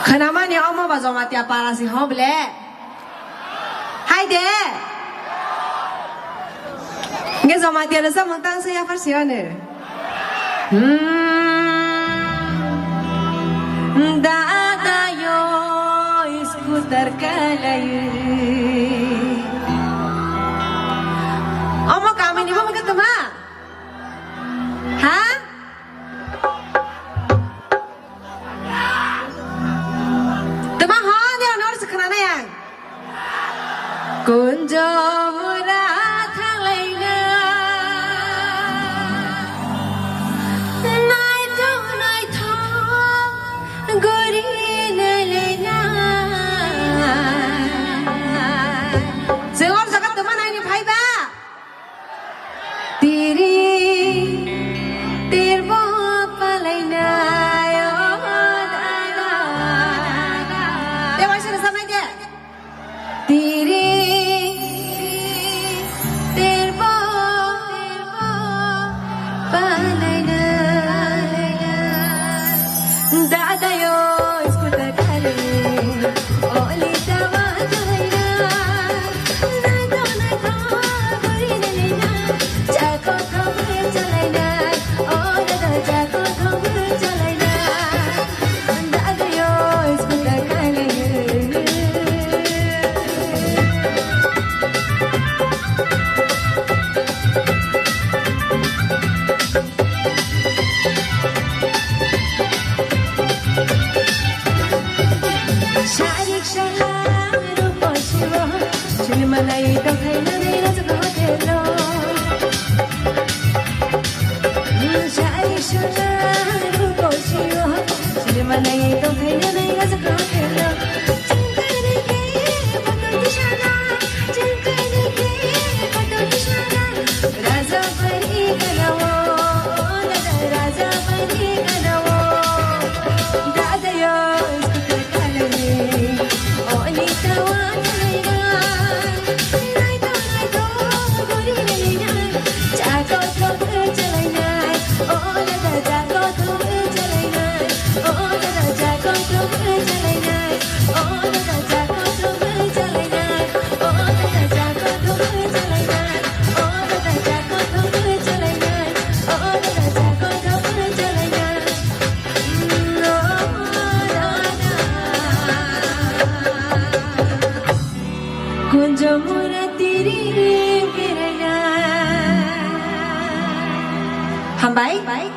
Kenapa nih Om bazo mati apa sih Om ble? Hai deh. Nggak zo mati ada sama tang saya versione. Dada yo skuter kalayu. Om kami nih mau ketemu? Hah? Kunjora thalaina nai thong gori nalaina Sengor jagat teman ini bhai ba tirbo palaina Dewa sini sama aja Dada yo skuter kalayu oli dawa thalaina nai thong gori nalaina jako thong chalaina oh dada jako thong chalaina Dada yo skuter kalayu मलाई तो खैना मेरा जगह तेलो शाही शुरू कोशियो chill मलाई तो खैना मेरा जगह तेलो चंकर के बतो दिशाना चंकर के बतो दिशाना राजा परी कलावो राजा परी कलावो दादा यो स्कुटर कलावे ओली तवा Ham baik?